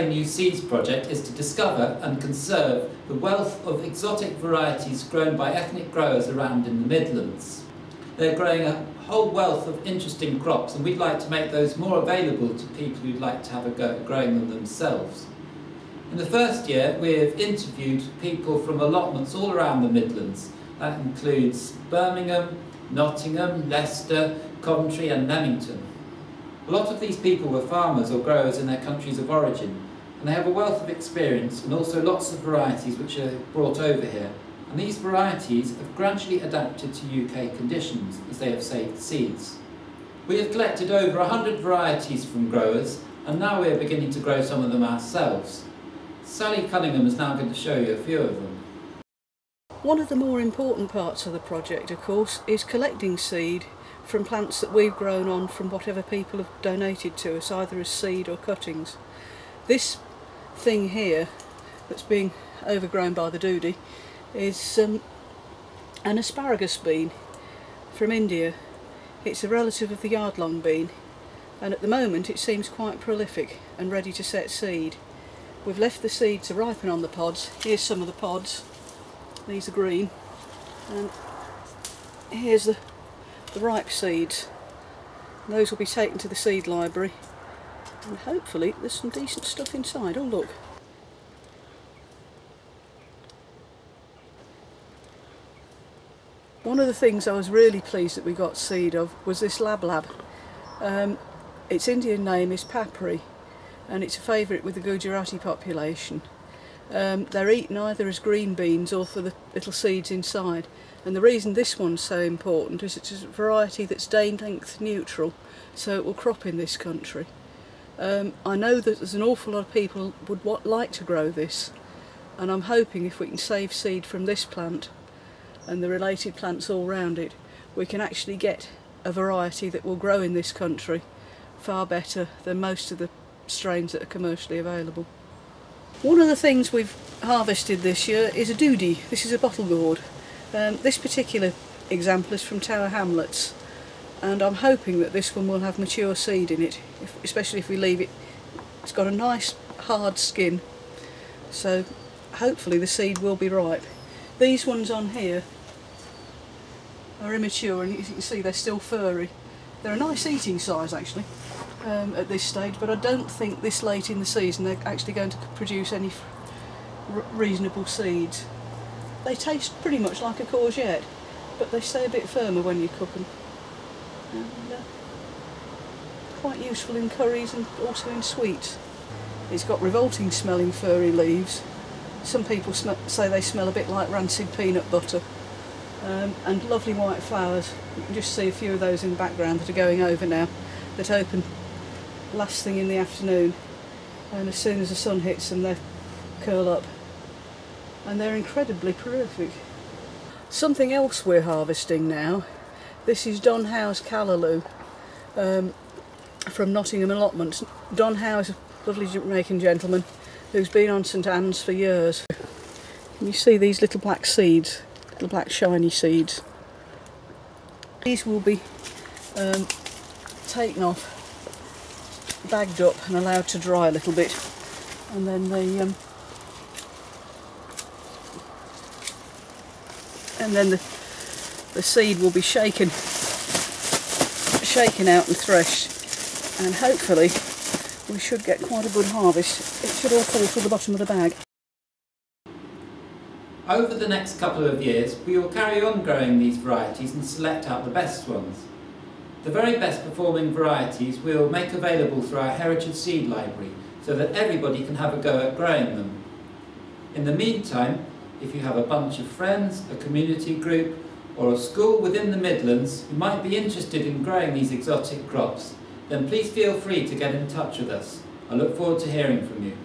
Sowing New Seeds project is to discover and conserve the wealth of exotic varieties grown by ethnic growers around in the Midlands. They're growing a whole wealth of interesting crops, and we'd like to make those more available to people who'd like to have a go at growing them themselves. In the first year, we've interviewed people from allotments all around the Midlands. That includes Birmingham, Nottingham, Leicester, Coventry and Leamington. A lot of these people were farmers or growers in their countries of origin, and they have a wealth of experience and also lots of varieties which are brought over here. And these varieties have gradually adapted to UK conditions as they have saved seeds. We have collected over 100 varieties from growers, and now we are beginning to grow some of them ourselves. Sally Cunningham is now going to show you a few of them. One of the more important parts of the project, of course, is collecting seed from plants that we've grown on from whatever people have donated to us, either as seed or cuttings. This thing here that's being overgrown by the doody is an asparagus bean from India. It's a relative of the yard-long bean, and at the moment it seems quite prolific and ready to set seed. We've left the seed to ripen on the pods. Here's some of the pods. These are green, and here's the ripe seeds. Those will be taken to the seed library, and hopefully there's some decent stuff inside. Oh look! One of the things I was really pleased that we got seed of was this lab. Its Indian name is papri, and it's a favourite with the Gujarati population. They're eaten either as green beans or for the little seeds inside. And the reason this one's so important is it's a variety that's day length neutral, so it will crop in this country. I know that there's an awful lot of people would like to grow this, and I'm hoping if we can save seed from this plant and the related plants all round it, we can actually get a variety that will grow in this country far better than most of the strains that are commercially available. One of the things we've harvested this year is a doody. This is a bottle gourd. This particular example is from Tower Hamlets, and I'm hoping that this one will have mature seed in it, especially if we leave it. It's got a nice hard skin, so hopefully the seed will be ripe. These ones on here are immature, and as you can see they're still furry. They're a nice eating size actually at this stage, but I don't think this late in the season they're actually going to produce any reasonable seeds. They taste pretty much like a courgette, but they stay a bit firmer when you cook them. And, quite useful in curries and also in sweets. It's got revolting smelling furry leaves. Some people say they smell a bit like rancid peanut butter. And lovely white flowers. You can just see a few of those in the background that are going over now, that open last thing in the afternoon, and as soon as the sun hits them they curl up, and they're incredibly prolific. Something else we're harvesting now, this is Don Howe's callaloo from Nottingham allotments. Don Howe is a lovely Jamaican gentleman who's been on St Anne's for years. Can you see these little black seeds? Little black shiny seeds. These will be taken off, bagged up and allowed to dry a little bit, and then the seed will be shaken out and threshed, and hopefully we should get quite a good harvest. It should all fall to the bottom of the bag. Over the next couple of years, we will carry on growing these varieties and select out the best ones. The very best performing varieties we will make available through our Heritage Seed Library so that everybody can have a go at growing them. In the meantime, if you have a bunch of friends, a community group or a school within the Midlands who might be interested in growing these exotic crops, then please feel free to get in touch with us. I look forward to hearing from you.